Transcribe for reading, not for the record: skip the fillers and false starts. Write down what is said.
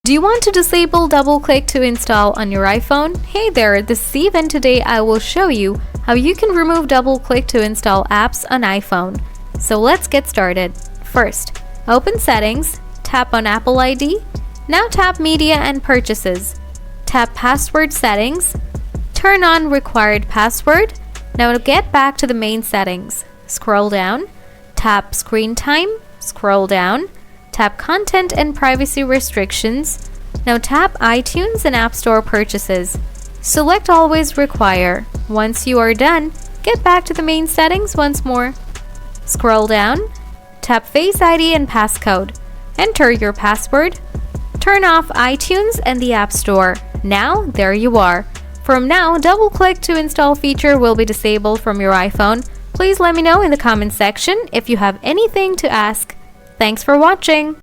Do you want to disable double click to install on your iPhone? Hey there, this is Steve, and today I will show you how you can remove double click to install apps on iPhone. So let's get started. First, open Settings, tap on Apple ID. Now tap Media and Purchases. Tap Password Settings. Turn on Required Password. Now get back to the main settings. Scroll down. Tap Screen Time. Scroll down. Tap Content and Privacy Restrictions. Now tap iTunes and App Store Purchases. Select Always Require. Once you are done, get back to the main settings once more. Scroll down. Tap Face ID and Passcode. Enter your password. Turn off iTunes and the App Store. Now, there you are. From now, double click to install feature will be disabled from your iPhone. Please let me know in the comment section if you have anything to ask. Thanks for watching.